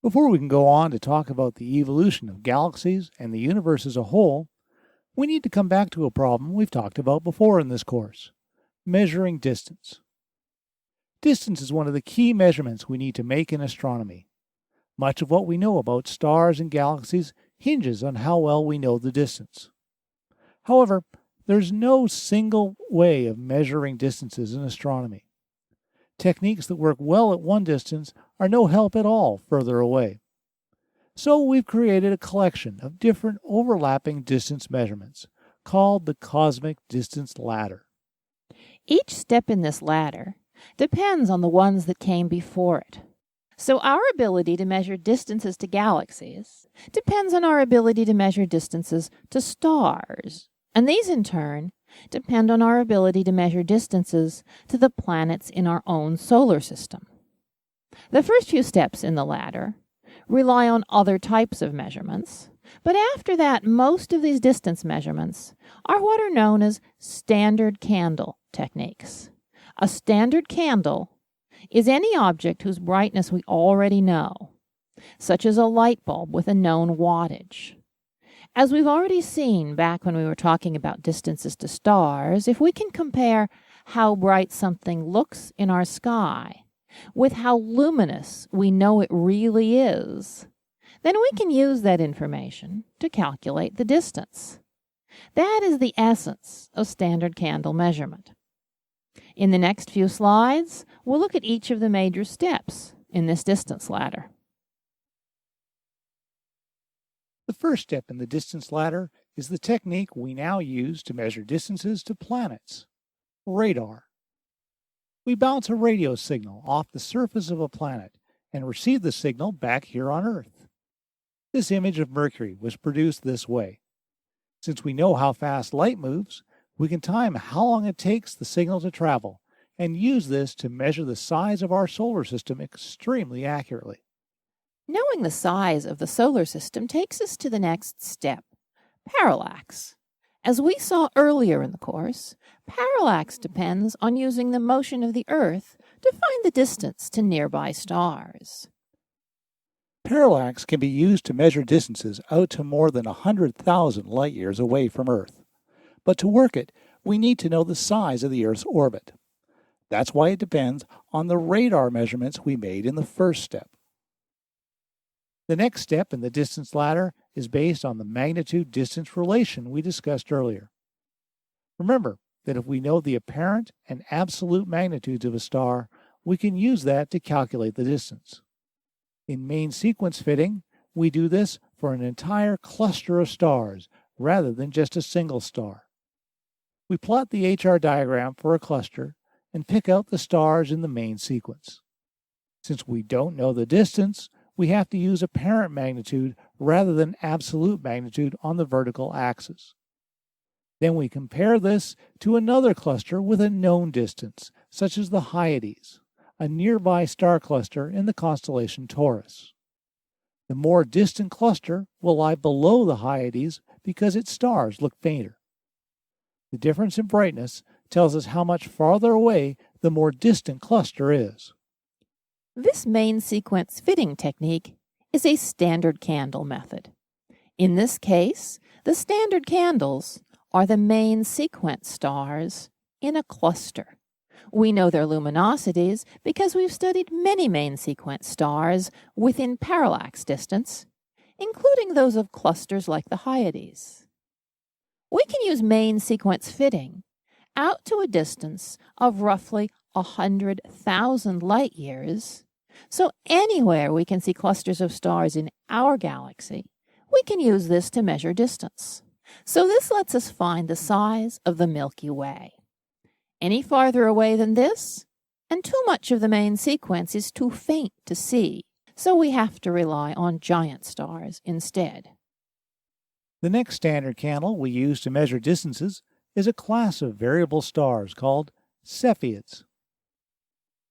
Before we can go on to talk about the evolution of galaxies and the universe as a whole, we need to come back to a problem we've talked about before in this course: measuring distance. Distance is one of the key measurements we need to make in astronomy. Much of what we know about stars and galaxies hinges on how well we know the distance. However, there's no single way of measuring distances in astronomy. Techniques that work well at one distance are no help at all further away. So we've created a collection of different overlapping distance measurements called the cosmic distance ladder. Each step in this ladder depends on the ones that came before it. So our ability to measure distances to galaxies depends on our ability to measure distances to stars. And these, in turn, depend on our ability to measure distances to the planets in our own solar system. The first few steps in the ladder rely on other types of measurements, but after that, most of these distance measurements are what are known as standard candle techniques. A standard candle is any object whose brightness we already know, such as a light bulb with a known wattage. As we've already seen back when we were talking about distances to stars, if we can compare how bright something looks in our sky with how luminous we know it really is, then we can use that information to calculate the distance. That is the essence of standard candle measurement. In the next few slides, we'll look at each of the major steps in this distance ladder. The first step in the distance ladder is the technique we now use to measure distances to planets: radar. We bounce a radio signal off the surface of a planet and receive the signal back here on Earth. This image of Mercury was produced this way. Since we know how fast light moves, we can time how long it takes the signal to travel and use this to measure the size of our solar system extremely accurately. Knowing the size of the solar system takes us to the next step: parallax. As we saw earlier in the course, parallax depends on using the motion of the Earth to find the distance to nearby stars. Parallax can be used to measure distances out to more than 100,000 light years away from Earth. But to work it, we need to know the size of the Earth's orbit. That's why it depends on the radar measurements we made in the first step. The next step in the distance ladder is based on the magnitude-distance relation we discussed earlier. Remember that if we know the apparent and absolute magnitudes of a star, we can use that to calculate the distance. In main sequence fitting, we do this for an entire cluster of stars rather than just a single star. We plot the HR diagram for a cluster and pick out the stars in the main sequence. Since we don't know the distance, we have to use apparent magnitude rather than absolute magnitude on the vertical axis. Then we compare this to another cluster with a known distance, such as the Hyades, a nearby star cluster in the constellation Taurus. The more distant cluster will lie below the Hyades because its stars look fainter. The difference in brightness tells us how much farther away the more distant cluster is. This main sequence fitting technique is a standard candle method. In this case, the standard candles are the main sequence stars in a cluster. We know their luminosities because we've studied many main sequence stars within parallax distance, including those of clusters like the Hyades. We can use main sequence fitting out to a distance of roughly 100,000 light years. So anywhere we can see clusters of stars in our galaxy, we can use this to measure distance. So this lets us find the size of the Milky Way. Any farther away than this, and too much of the main sequence is too faint to see, so we have to rely on giant stars instead. The next standard candle we use to measure distances is a class of variable stars called Cepheids.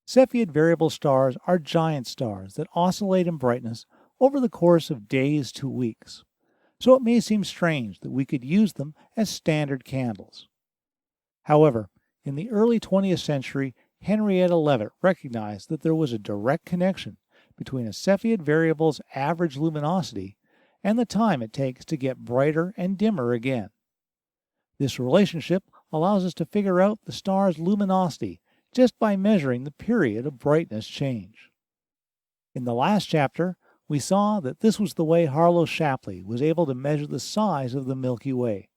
Cepheid variable stars are giant stars that oscillate in brightness over the course of days to weeks, so it may seem strange that we could use them as standard candles. However, in the early 20th century, Henrietta Leavitt recognized that there was a direct connection between a Cepheid variable's average luminosity and the time it takes to get brighter and dimmer again. This relationship allows us to figure out the star's luminosity just by measuring the period of brightness change. In the last chapter, we saw that this was the way Harlow Shapley was able to measure the size of the Milky Way.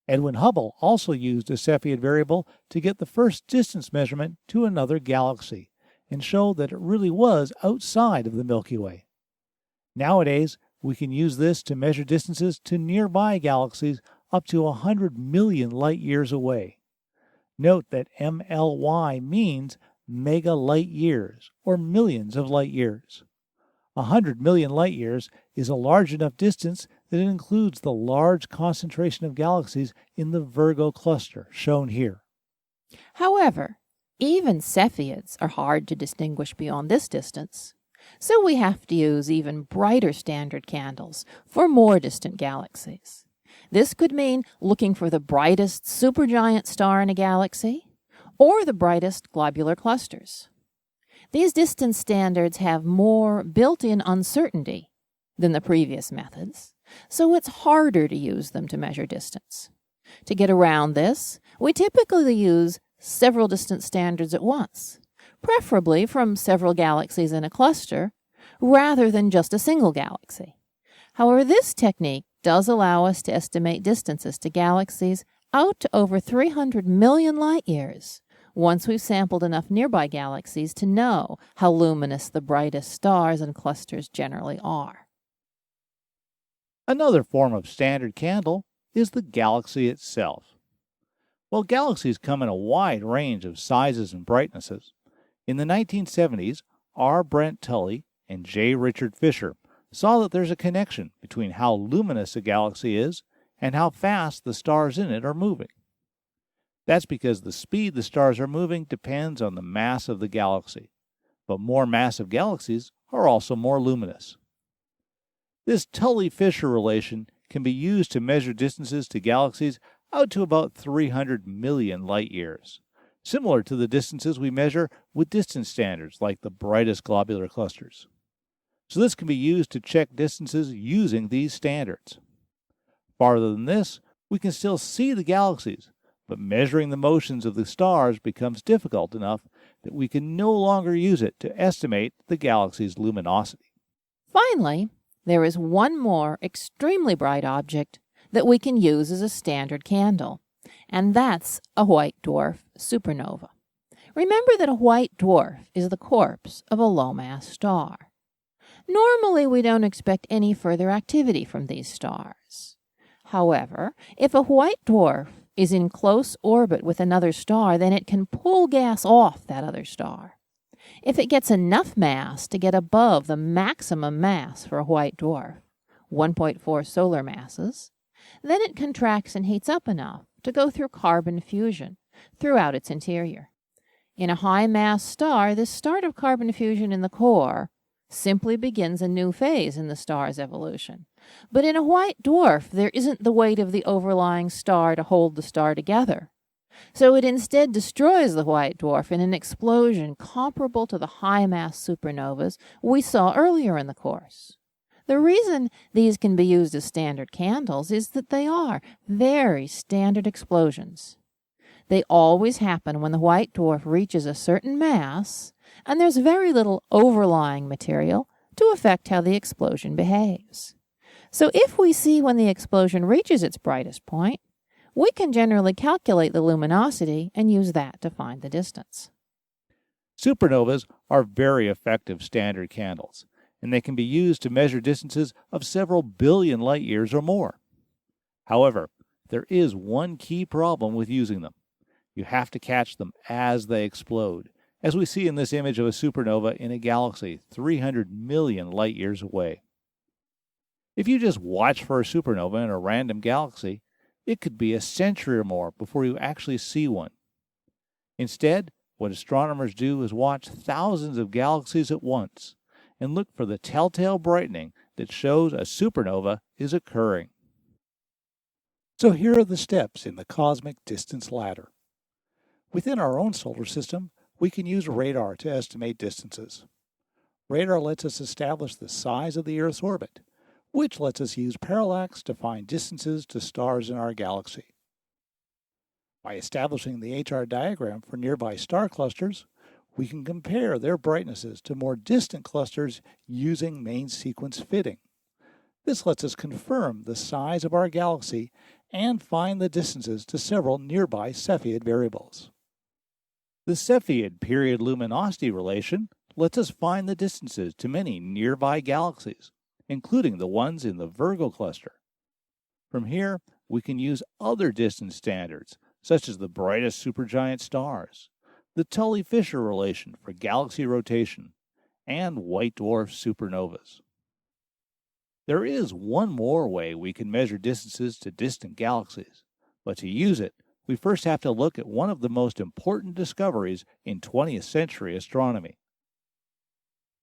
Edwin Hubble also used a Cepheid variable to get the first distance measurement to another galaxy and show that it really was outside of the Milky Way. Nowadays, we can use this to measure distances to nearby galaxies up to 100 million light years away. Note that MLY means mega light years, or millions of light years. 100 million light years is a large enough distance that it includes the large concentration of galaxies in the Virgo cluster, shown here. However, even Cepheids are hard to distinguish beyond this distance, so we have to use even brighter standard candles for more distant galaxies. This could mean looking for the brightest supergiant star in a galaxy, or the brightest globular clusters. These distance standards have more built-in uncertainty than the previous methods, so it's harder to use them to measure distance. To get around this, we typically use several distance standards at once, preferably from several galaxies in a cluster, rather than just a single galaxy. However, this technique does allow us to estimate distances to galaxies out to over 300 million light years, once we've sampled enough nearby galaxies to know how luminous the brightest stars and clusters generally are. Another form of standard candle is the galaxy itself. While galaxies come in a wide range of sizes and brightnesses, in the 1970s, R. Brent Tully and J. Richard Fisher saw that there's a connection between how luminous a galaxy is and how fast the stars in it are moving. That's because the speed the stars are moving depends on the mass of the galaxy, but more massive galaxies are also more luminous. This Tully-Fisher relation can be used to measure distances to galaxies out to about 300 million light years, similar to the distances we measure with distance standards like the brightest globular clusters. So this can be used to check distances using these standards. Farther than this, we can still see the galaxies, but measuring the motions of the stars becomes difficult enough that we can no longer use it to estimate the galaxy's luminosity. Finally, there is one more extremely bright object that we can use as a standard candle, and that's a white dwarf supernova. Remember that a white dwarf is the corpse of a low-mass star. Normally, we don't expect any further activity from these stars. However, if a white dwarf is in close orbit with another star, then it can pull gas off that other star. If it gets enough mass to get above the maximum mass for a white dwarf, 1.4 solar masses, then it contracts and heats up enough to go through carbon fusion throughout its interior. In a high-mass star, this start of carbon fusion in the core simply begins a new phase in the star's evolution. But in a white dwarf, there isn't the weight of the overlying star to hold the star together. So it instead destroys the white dwarf in an explosion comparable to the high-mass supernovas we saw earlier in the course. The reason these can be used as standard candles is that they are very standard explosions. They always happen when the white dwarf reaches a certain mass, and there's very little overlying material to affect how the explosion behaves. So if we see when the explosion reaches its brightest point, we can generally calculate the luminosity and use that to find the distance. Supernovas are very effective standard candles, and they can be used to measure distances of several billion light years or more. However, there is one key problem with using them. You have to catch them as they explode, as we see in this image of a supernova in a galaxy 300 million light years away. If you just watch for a supernova in a random galaxy, it could be a century or more before you actually see one. Instead, what astronomers do is watch thousands of galaxies at once and look for the telltale brightening that shows a supernova is occurring. So here are the steps in the cosmic distance ladder. Within our own solar system, we can use radar to estimate distances. Radar lets us establish the size of the Earth's orbit, which lets us use parallax to find distances to stars in our galaxy. By establishing the HR diagram for nearby star clusters, we can compare their brightnesses to more distant clusters using main sequence fitting. This lets us confirm the size of our galaxy and find the distances to several nearby Cepheid variables. The Cepheid period luminosity relation lets us find the distances to many nearby galaxies, including the ones in the Virgo cluster. From here, we can use other distance standards, such as the brightest supergiant stars, the Tully-Fisher relation for galaxy rotation, and white dwarf supernovas. There is one more way we can measure distances to distant galaxies, but to use it, we first have to look at one of the most important discoveries in 20th century astronomy.